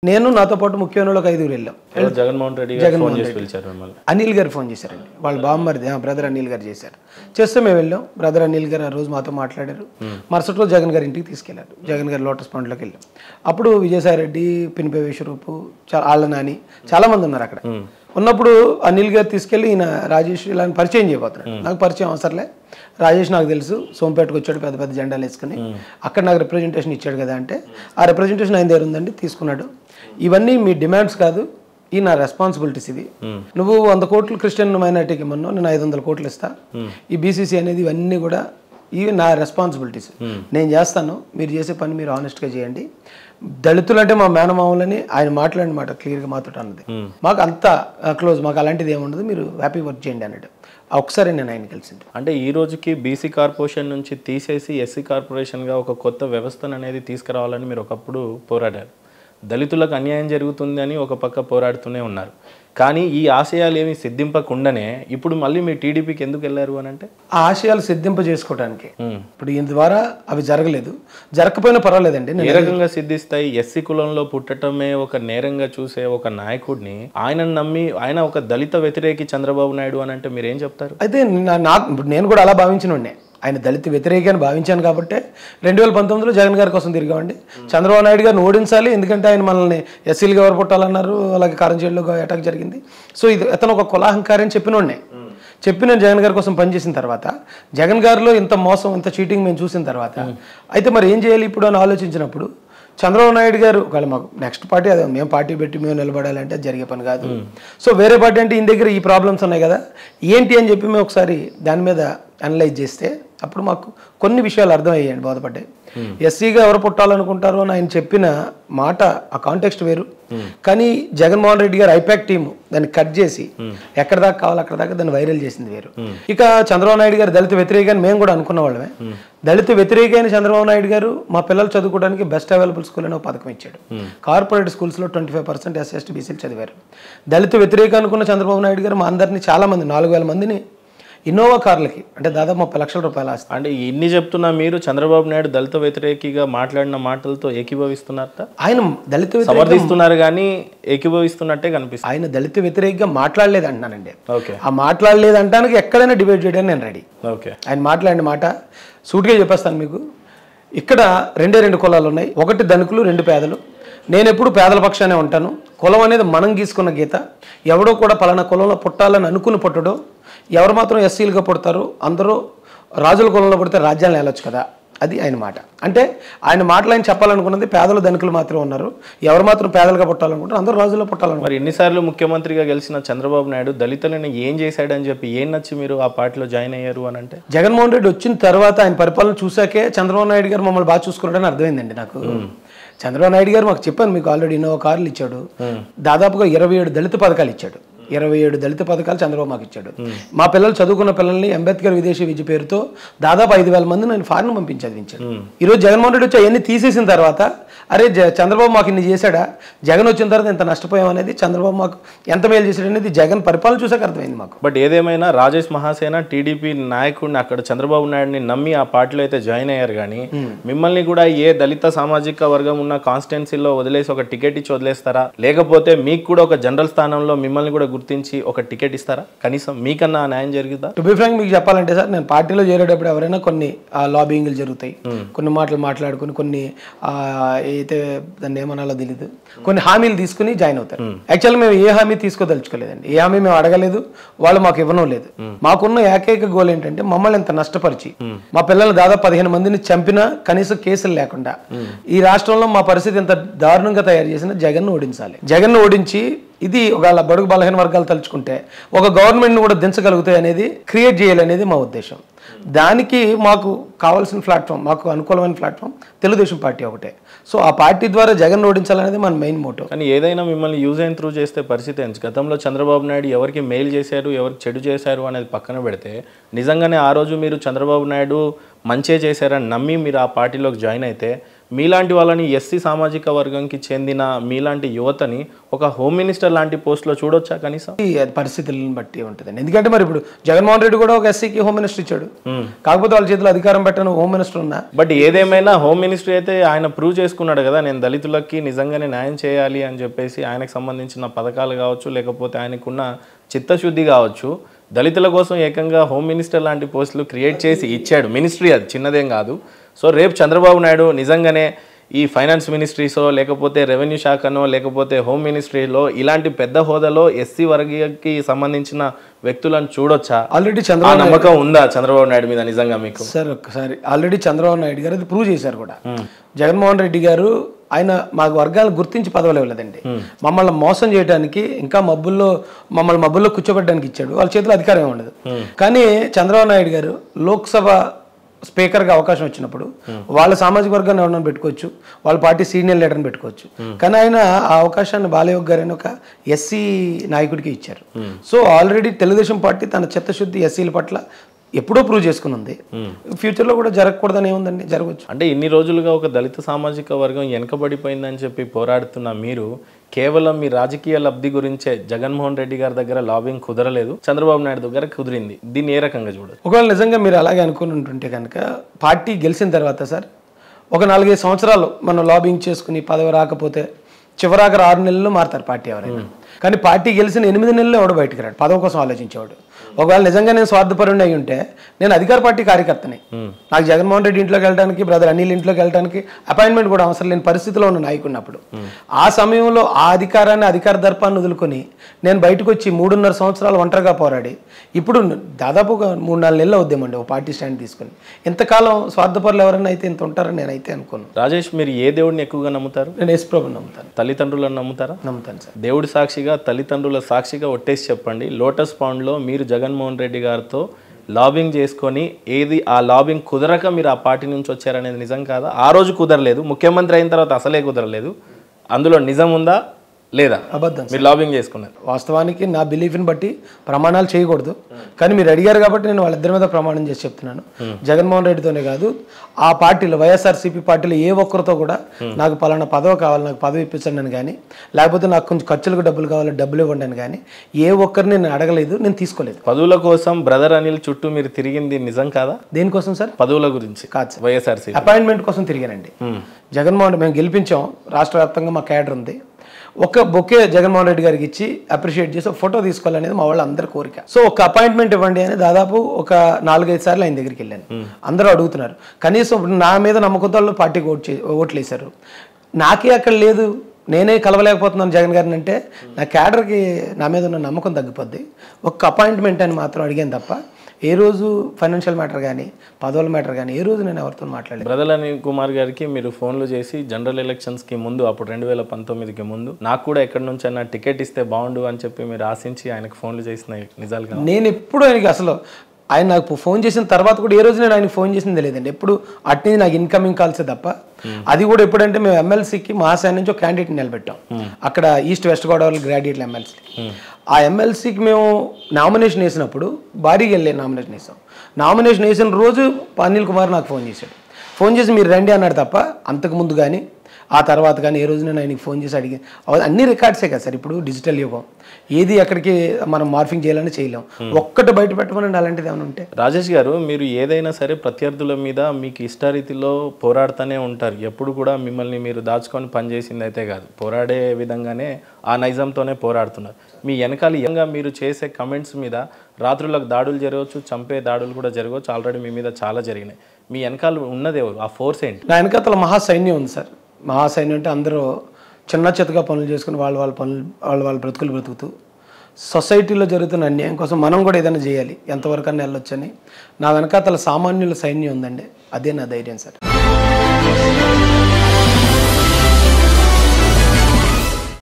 నేను నాతో పాటు ముఖ్యమైన వాళ్ళకి 5 వెళ్ళాం. జగన్మోహన్ రెడ్డి గారు ఫోన్ చేసి పిలిచారు మిమ్మల్ని. అనిల్ గారు ఫోన్ చేశారండి. వాళ్ళ బామ్మరిది బ్రదర్ అనిల్ గారు చేశారు. చేస్తే మేము వెళ్ళాం. బ్రదర్ అనిల్ గారు ఆ రోజు మాతో మాట్లాడారు. మరుసటి రోజు జగన్ గారి ఇంటికి తీసుకెళ్లారు. జగన్ గారి లోటస్ పాండ్లోకి వెళ్ళాం. అప్పుడు విజయసాయి రెడ్డి, పినిపే విశ్వరూపు, ఆళ్ళ నాని చాలా మంది ఉన్నారు అక్కడ. ఉన్నప్పుడు అనిల్ గారు తీసుకెళ్ళి ఈయన రాజేష్ ఇలా పరిచయం చేయబోతున్నాడు. నాకు పరిచయం అవసరంలే, రాజేష్ నాకు తెలుసు, సోంపేటకు వచ్చాడు పెద్ద పెద్ద జెండాలు వేసుకుని, అక్కడ నాకు రిప్రజెంటేషన్ ఇచ్చాడు కదా అంటే, ఆ రిప్రజెంటేషన్ ఆయన దగ్గర ఉందండి, తీసుకున్నాడు. ఇవన్నీ మీ డిమాండ్స్ కాదు, ఈ నా రెస్పాన్సిబిలిటీస్. ఇది నువ్వు 100 కోట్లు క్రిస్టియన్ మైనార్టీకి ఇమ్మన్నావు, నేను 500 కోట్లు ఇస్తా. ఈ బీసీసీ అనేది ఇవన్నీ కూడా ఇవి నా రెస్పాన్సిబిలిటీస్, నేను చేస్తాను. మీరు చేసే పని మీరు ఆనెస్ట్గా చేయండి. దళితులు అంటే మా మేనమామలని ఆయన మాట్లాడిన మాట క్లియర్గా మాతో అన్నది. మాకు అంత క్లోజ్, మాకు అలాంటిది ఏముండదు, మీరు హ్యాపీ వర్క్ చేయండి అన్నాడు. ఒకసారి నేను ఆయన కలిసింది. అంటే ఈ రోజుకి బీసీ కార్పొరేషన్ నుంచి తీసేసి ఎస్సీ కార్పొరేషన్గా ఒక కొత్త వ్యవస్థను అనేది తీసుకురావాలని మీరు ఒకప్పుడు పోరాడారు. దళితులకు అన్యాయం జరుగుతుంది అని ఒక పక్క పోరాడుతూనే ఉన్నారు. కానీ ఈ ఆశయాలు ఏమి సిద్ధింపకుండానే ఇప్పుడు మళ్ళీ మీ టీడీపీకి ఎందుకు వెళ్ళారు అని అంటే, ఆ ఆశయాలు సిద్ధింప చేసుకోవడానికి ఇప్పుడు ఈయన ద్వారా అవి జరగలేదు, జరగకపోయినా పర్వాలేదండి. ఏ రకంగా సిద్ధిస్తాయి? ఎస్సీ కులంలో పుట్టడమే ఒక నేరంగా చూసే ఒక నాయకుడిని ఆయన నమ్మి ఆయన ఒక దళిత వ్యతిరేకి చంద్రబాబు నాయుడు అని అంటే మీరేం చెప్తారు? అయితే నేను కూడా అలా భావించినండి. ఆయన దళిత వ్యతిరేకి అని భావించాను కాబట్టి 2019లో జగన్ గారి కోసం తిరిగామండి. చంద్రబాబు నాయుడు గారిని ఓడించాలి, ఎందుకంటే ఆయన మనల్ని ఎస్సీలుగా ఎవరు పుట్టాలన్నారు, అలాగే కారంచేడులో అటాక్ జరిగింది. సో ఇది అతను ఒక కులాహంకారం చెప్పినోడ్నే. నేను జగన్ గారి కోసం పనిచేసిన తర్వాత, జగన్ గారిలో ఇంత మోసం, ఇంత చీటింగ్ మేము చూసిన తర్వాత, అయితే మరి ఏం చేయాలి ఇప్పుడు అని ఆలోచించినప్పుడు, చంద్రబాబు నాయుడు గారు ఒకవేళ మాకు నెక్స్ట్ పార్టీ అదే, మేము పార్టీ పెట్టి మేము నిలబడాలంటే జరిగే పని కాదు. సో వేరే పార్టీ అంటే ఈయన దగ్గర ఈ ప్రాబ్లమ్స్ ఉన్నాయి కదా, ఏంటి అని చెప్పి మేము ఒకసారి దాని మీద అనలైజ్ చేస్తే అప్పుడు మాకు కొన్ని విషయాలు అర్థమయ్యాయండి, బోధపడ్డాయి. ఎస్సీగా ఎవరు పుట్టాలనుకుంటారో అని ఆయన చెప్పిన మాట, ఆ కాంటెక్స్ట్ వేరు. కానీ జగన్మోహన్ రెడ్డి గారు ఐపాక్ టీము దాన్ని కట్ చేసి ఎక్కడ దాకా కావాలి అక్కడ దాకా దాన్ని వైరల్ చేసింది వేరు. ఇక చంద్రబాబు నాయుడు గారు దళిత వ్యతిరేక అని మేము కూడా అనుకున్న వాళ్ళమే. దళిత వ్యతిరేక అయిన చంద్రబాబు నాయుడు గారు మా పిల్లలు చదువుకోవడానికి బెస్ట్ అవైలబుల్ స్కూల్ అనే ఒక పథకం ఇచ్చాడు. కార్పొరేట్ స్కూల్స్లో 25% ఎస్సీ ఎస్టీ బీసీలు చదివారు. దళిత వ్యతిరేక అనుకున్న చంద్రబాబు నాయుడు గారు మా అందరినీ చాలా మంది 4000 మందిని ఇన్నోవా కార్లకి, అంటే దాదాపు 30 లక్షల రూపాయలు ఆస్తి. అంటే ఇన్ని చెప్తున్నా మీరు చంద్రబాబు నాయుడు దళిత వ్యతిరేకిగా మాట్లాడిన మాటలతో ఏకీభవిస్తున్నారట? ఆయన దళిత సమర్థిస్తున్నారు కానీ ఏకీభవిస్తున్నట్టే కనిపిస్తుంది. ఆయన దళిత వ్యతిరేకంగా మాట్లాడలేదు అంటున్నానండి. ఓకే, ఆ మాట్లాడలేదు అంటానికి ఎక్కడైనా డిబేట్ చేయడానికి నేను రెడీ. ఓకే, ఆయన మాట్లాడిన మాట సూటిగా చెప్పేస్తాను మీకు. ఇక్కడ 2 కులాలు ఉన్నాయి, ఒకటి ధనికులు, 2 పేదలు. నేను ఎప్పుడు పేదల పక్షానే ఉంటాను. కులం అనేది మనం గీసుకున్న గీత. ఎవడో కూడా పలానా కులంలో పుట్టాలని అనుకుని పుట్టడో, ఎవరు మాత్రం ఎస్సీలుగా పుడతారు, అందరూ రాజుల కులంలో పుడితే రాజ్యాలను వెళ్ళొచ్చు కదా, అది ఆయన మాట. అంటే ఆయన మాటలు ఆయన చెప్పాలనుకున్నది పేదలు ధనికులు మాత్రం ఉన్నారు, ఎవరు మాత్రం పేదలుగా పుట్టాలనుకుంటారు, అందరూ రాజుల్లో పుట్టాలనుకుంటారు. మరి ఎన్నిసార్లు ముఖ్యమంత్రిగా గెలిచిన చంద్రబాబు నాయుడు దళితులను ఏం చేశాడని చెప్పి ఏం నచ్చి మీరు ఆ పార్టీలో జాయిన్ అయ్యారు అని అంటే? జగన్మోహన్ రెడ్డి వచ్చిన తర్వాత ఆయన పరిపాలన చూసాకే చంద్రబాబు నాయుడు గారు మమ్మల్ని బాగా చూసుకున్నాడని అర్థమైందండి నాకు. చంద్రబాబు నాయుడు గారు మాకు చెప్పాను, మీకు ఆల్రెడీ ఇన్నోవా కార్లు ఇచ్చాడు, దాదాపుగా 27 దళిత పథకాలు ఇచ్చాడు. 27 దళిత పథకాలు చంద్రబాబు మాకు ఇచ్చాడు. మా పిల్లలు చదువుకున్న పిల్లల్ని అంబేద్కర్ విదేశీ విద్య పేరుతో దాదాపు 5000 మంది నేను ఫారెన్ పంపించి చదివించాడు. ఈరోజు జగన్మోహన్ రెడ్డి వచ్చి అవన్నీ తీసేసిన తర్వాత, అరే చంద్రబాబు మాకు ఇన్ని చేశాడా, జగన్ వచ్చిన తర్వాత ఎంత నష్టపోయాం అనేది, చంద్రబాబు మాకు ఎంత మేలు చేశాడు అనేది జగన్ పరిపాలన చూసాక అర్థమైంది మాకు. బట్ ఏదేమైనా రాజేష్ మహాసేన టీడీపీ నాయకుడిని అక్కడ చంద్రబాబు నాయుడిని నమ్మి ఆ పార్టీలో అయితే జాయిన్ అయ్యారు. కానీ మిమ్మల్ని కూడా ఏ దళిత సామాజిక వర్గం ఉన్న కాన్స్టిట్యున్సీలో వదిలేసి ఒక టికెట్ ఇచ్చి వదిలేస్తారా, లేకపోతే మీకు కూడా ఒక జనరల్ స్థానంలో మిమ్మల్ని కూడా గుర్తించి ఒక టికెట్ ఇస్తారా? కనీసం మీకన్నా న్యాయం జరుగుతుందా? టు బి ఫ్రాంక్ మీకు చెప్పాలంటే సార్, నేను పార్టీలో చేరేటప్పుడు ఎవరైనా కొన్ని లాబింగ్లు జరుగుతాయి, కొన్ని మాటలు మాట్లాడుకుని, కొన్ని అయితే దాన్ని ఏమనాలో తెలియదు, కొన్ని హామీలు తీసుకుని జాయిన్ అవుతారు. యాక్చువల్గా మేము ఏ హామీ తీసుకోదలుచుకోలేదండి, ఏ హామీ మేము అడగలేదు, వాళ్ళు మాకు ఇవ్వడం లేదు. మాకున్న ఏకైక గోల్ ఏంటంటే మమ్మల్ని ఇంత నష్టపరిచి మా పిల్లలు దాదాపు 15 మందిని చంపినా కనీసం కేసులు లేకుండా ఈ రాష్ట్రంలో మా పరిస్థితి ఇంత దారుణంగా తయారు చేసిన జగన్ను ఓడించాలి. జగన్ను ఓడించి ఇది ఒక బడుగు బలహీన వర్గాలు తలుచుకుంటే ఒక గవర్నమెంట్ని కూడా దించగలుగుతాయి అనేది క్రియేట్ చేయాలనేది మా ఉద్దేశం. దానికి మాకు కావాల్సిన ప్లాట్ఫామ్, మాకు అనుకూలమైన ప్లాట్ఫామ్ తెలుగుదేశం పార్టీ ఒకటే. సో ఆ పార్టీ ద్వారా జగన్ ఓడించాలనేది మన మెయిన్ మోటో. కానీ ఏదైనా మిమ్మల్ని యూజ్ అండ్ త్రూ చేస్తే పరిస్థితి ఏంటి? గతంలో చంద్రబాబు నాయుడు ఎవరికి మెయిల్ చేశారు, ఎవరికి చెడు చేశారు అనేది పక్కన పెడితే, నిజంగానే ఆ రోజు మీరు చంద్రబాబు నాయుడు మంచే చేశారని నమ్మి మీరు ఆ పార్టీలోకి జాయిన్ అయితే మీలాంటి వాళ్ళని ఎస్సీ సామాజిక వర్గంకి చెందిన మీలాంటి యువతని ఒక హోమ్ మినిస్టర్ లాంటి పోస్ట్లో చూడొచ్చా కనీసం? అది పరిస్థితులను బట్టి ఉంటుందండి. ఎందుకంటే మరి ఇప్పుడు జగన్మోహన్ రెడ్డి కూడా ఒక ఎస్సీకి హోమ్ మినిస్టర్ ఇచ్చాడు, కాకపోతే వాళ్ళ చేతిలో అధికారం పెట్టను హోమ్ మినిస్టర్ ఉన్నా. బట్ ఏదేమైనా హోమ్ మినిస్టర్ అయితే ఆయన ప్రూవ్ చేసుకున్నాడు కదా, నేను దళితులకి నిజంగానే న్యాయం చేయాలి అని చెప్పేసి ఆయనకు సంబంధించిన పథకాలు కావచ్చు, లేకపోతే ఆయనకున్న చిత్తశుద్ధి కావచ్చు, దళితుల కోసం ఏకంగా హోమ్ మినిస్టర్ లాంటి పోస్టులు క్రియేట్ చేసి ఇచ్చాడు. మినిస్ట్రీ అది చిన్నదేం కాదు. సో రేపు చంద్రబాబు నాయుడు నిజంగానే ఈ ఫైనాన్స్ మినిస్ట్రీసో లేకపోతే రెవెన్యూ శాఖనో లేకపోతే హోమ్ మినిస్ట్రీలో ఇలాంటి పెద్ద హోదాలో ఎస్సీ వర్గీయకి సంబంధించిన వ్యక్తులను చూడొచ్చా? ఆల్రెడీ నమ్మకం ఉందా చంద్రబాబు నాయుడు మీద నిజంగా మీకు? సార్ ఒక్కసారి ఆల్రెడీ చంద్రబాబు నాయుడు గారు అది ప్రూవ్ చేశారు కూడా. జగన్మోహన్ రెడ్డి గారు ఆయన మాకు వర్గాలను గుర్తించి పదవులు ఇవ్వలేదండి, మమ్మల్ని మోసం చేయడానికి ఇంకా మమ్మల్ని మబ్బుల్లో కూర్చోబెట్టడానికి ఇచ్చాడు. వాళ్ళ చేతిలో అధికారం ఏమి ఉండదు. కానీ చంద్రబాబు నాయుడు గారు లోక్సభ స్పీకర్గా అవకాశం వచ్చినప్పుడు వాళ్ళ సామాజిక వర్గాన్ని ఎవరైనా పెట్టుకోవచ్చు, వాళ్ళ పార్టీ సీనియర్ లీడర్ని పెట్టుకోవచ్చు. కానీ ఆయన ఆ అవకాశాన్ని బాలయోగ్ గారు అని ఒక ఎస్సీ నాయకుడికి ఇచ్చారు. సో ఆల్రెడీ తెలుగుదేశం పార్టీ తన చిత్తశుద్ధి ఎస్సీల పట్ల ఎప్పుడో ప్రూవ్ చేసుకుని ఉంది. ఫ్యూచర్లో కూడా జరగకూడదని ఏముందండి, జరగవచ్చు. అంటే ఇన్ని రోజులుగా ఒక దళిత సామాజిక వర్గం వెనకబడిపోయిందని చెప్పి పోరాడుతున్న మీరు కేవలం మీ రాజకీయ లబ్ధి గురించే జగన్మోహన్ రెడ్డి గారి దగ్గర లాబింగ్ కుదరలేదు, చంద్రబాబు నాయుడు దగ్గర కుదిరింది. దీన్ని ఏ రకంగా చూడదు? ఒకవేళ నిజంగా మీరు అలాగే అనుకుని ఉంటుంటే కనుక పార్టీ గెలిచిన తర్వాత సార్ ఒక 4-5 సంవత్సరాలు మనం లాబింగ్ చేసుకుని పదవి రాకపోతే చివరాక 6 నెలల్లో మారుతారు పార్టీ ఎవరైనా. కానీ పార్టీ గెలిచిన 8 నెలల్లో ఎవడు బయటకు రాడు, పదవి కోసం ఆలోచించేవాడు. ఒకవేళ నిజంగా నేను స్వార్థపరుణ్ణి అయి ఉంటే నేను అధికార పార్టీ కార్యకర్తని, నాకు జగన్మోహన్ రెడ్డి ఇంట్లోకి వెళ్ళడానికి, బ్రదర్ అనిల్ ఇంట్లోకి వెళ్ళడానికి అపాయింట్మెంట్ కూడా అవసరం లేని పరిస్థితిలో ఉన్న నాయకున్నప్పుడు ఆ సమయంలో ఆ అధికార దర్పాన్ని వదులుకొని నేను బయటకు వచ్చి 3.5 సంవత్సరాలు ఒంటరిగా పోరాడి ఇప్పుడు దాదాపు 3-4 నెలలు అవుద్దామండి ఒక పార్టీ స్టాండ్ తీసుకుని. ఇంతకాలం స్వార్థపరులు ఎవరైనా అయితే ఇంత ఉంటారని నేనైతే అనుకున్నాను. రాజేష్, మీరు ఏ దేవుడిని ఎక్కువగా నమ్ముతారు? నేను యేసుప్రభుని నమ్ముతాను. తల్లిదండ్రులను నమ్ముతారా? నమ్ముతాను సార్. దేవుడి సాక్షిగా తల్లిదండ్రుల సాక్షిగా ఒట్టేసి చెప్పండి, లోటస్ పాండ్లో మీరు జగన్మోహన్ రెడ్డి గారితో లాబింగ్ చేసుకొని ఏది ఆ లాబింగ్ కుదరక మీరు ఆ పార్టీ నుంచి వచ్చారనేది నిజం కాదా? ఆ రోజు కుదరలేదు, ముఖ్యమంత్రి అయిన తర్వాత అసలే కుదరలేదు, అందులో నిజం ఉందా లేదా? అబద్ధం. మీరు లాబింగ్ చేసుకున్నారు. వాస్తవానికి నా బిలీఫ్ని బట్టి ప్రమాణాలు చేయకూడదు, కానీ మీరు అడిగారు కాబట్టి నేను వాళ్ళిద్దరి మీద ప్రమాణం చేసి చెప్తున్నాను. జగన్మోహన్ రెడ్డితోనే కాదు, ఆ పార్టీలో వైఎస్ఆర్సీపీ పార్టీలో ఏ ఒక్కరితో కూడా నాకు పలానా పదవి కావాలి, నాకు పదవి ఇప్పించండి అని కానీ, లేకపోతే నాకు కొంచెం ఖర్చులకు డబ్బులు కావాలి, డబ్బులు ఇవ్వండి అని కానీ ఏ ఒక్కరిని నేను అడగలేదు, నేను తీసుకోలేదు. పదవుల కోసం బ్రదర్ అనిల్ చుట్టూ మీరు తిరిగింది నిజం కాదా? దేనికోసం సార్? పదవుల గురించి కాదు సార్, వైఎస్ఆర్సీపీ అపాయింట్మెంట్ కోసం తిరిగానండి. జగన్మోహన్ మేము గెలిపించాం, రాష్ట్ర వ్యాప్తంగా మా క్యాడర్ ఉంది. ఒక బొకే జగన్మోహన్ రెడ్డి గారికి ఇచ్చి అప్రిషియేట్ చేసి ఒక ఫోటో తీసుకోవాలనేది మా వాళ్ళందరి కోరిక. సో ఒక అపాయింట్మెంట్ ఇవ్వండి అని దాదాపు ఒక 4-5 సార్లు ఆయన దగ్గరికి వెళ్ళాను. అందరూ అడుగుతున్నారు. కనీసం నా మీద నమ్మకంతో వాళ్ళు పార్టీకి ఓట్లు వేశారు, నాకే అక్కడ లేదు, నేనే కలవలేకపోతున్నాను జగన్ గారిని అంటే నా క్యాడర్కి నా మీద ఉన్న నమ్మకం తగ్గిపోద్ది. ఒక్క అపాయింట్మెంట్ అని మాత్రం అడిగాను తప్ప ఏ రోజు ఫైనాన్షియల్ మ్యాటర్ కానీ పదవుల మ్యాటర్ కానీ ఏ రోజు నేను ఎవరితో మాట్లాడలేదు. బ్రదర్ అనిల్ కుమార్ గారికి మీరు ఫోన్లు చేసి జనరల్ ఎలక్షన్స్కి ముందు, అప్పుడు 2019కి ముందు, నాకు కూడా ఎక్కడి నుంచైనా టికెట్ ఇస్తే బాగుండు అని చెప్పి మీరు ఆశించి ఆయనకు ఫోన్లు చేసిన నిజాలుగా? నేను ఎప్పుడు ఆయనకి అసలు ఆయన నాకు ఫోన్ చేసిన తర్వాత కూడా ఏ రోజు నేను ఆయనకు ఫోన్ చేసింది తెలియదండి. ఎప్పుడు అట్నీ నాకు ఇన్కమింగ్ కాల్సే తప్ప. అది కూడా ఎప్పుడంటే మేము ఎమ్మెల్సీకి మహాశయ నుంచి ఒక క్యాండిడేట్ నిలబెట్టాం అక్కడ ఈస్ట్ వెస్ట్ గోదావరి గ్రాడ్యుయేట్ల ఎమ్మెల్సీ. ఆ ఎమ్మెల్సీకి మేము నామినేషన్ వేసినప్పుడు భారీగా వెళ్ళే నామినేషన్ వేసాం. నామినేషన్ వేసిన రోజు అనిల్ కుమార్ నాకు ఫోన్ చేశాడు. ఫోన్ చేసి మీరు రండి అన్నాడు తప్ప అంతకుముందు కానీ ఆ తర్వాత కానీ ఏ రోజు నేను ఆయనకి ఫోన్ చేసి అడిగి అన్ని రికార్డ్సే కదా సార్. ఇప్పుడు డిజిటల్ యుగం, ఏది ఎక్కడికి మనం మార్ఫింగ్ చేయాలని చేయలేం. ఒక్కటి బయట పెట్టమని అలాంటిది ఏమైనా ఉంటే. రాజేష్ గారు, మీరు ఏదైనా సరే ప్రత్యర్థుల మీద మీకు ఇష్టారీతిలో పోరాడుతూనే ఉంటారు. ఎప్పుడు కూడా మిమ్మల్ని మీరు దాచుకొని పనిచేసింది అయితే కాదు, పోరాడే విధంగానే ఆ నైజంతోనే పోరాడుతున్నారు. మీ వెనకాల ఏకంగా మీరు చేసే కమెంట్స్ మీద రాత్రులకు దాడులు జరగవచ్చు, చంపే దాడులు కూడా జరగవచ్చు. ఆల్రెడీ మీ మీద చాలా జరిగినాయి. మీ వెనకాల ఉన్నది ఎవరు? ఆ ఫోర్స్ ఏంటి? నా వెనకాల మహాసైన్యం ఉంది సార్. మహాసైన్యం అంటే అందరూ చిన్న చితగా పనులు చేసుకుని వాళ్ళ బ్రతుకులు బ్రతుకుతూ సొసైటీలో జరుగుతున్న అన్యాయం కోసం మనం కూడా ఏదైనా చేయాలి, ఎంతవరకు అన్నా వెళ్ళొచ్చని నా వెనకాతల సామాన్యుల సైన్యం ఉందండి. అదే నా ధైర్యం సార్.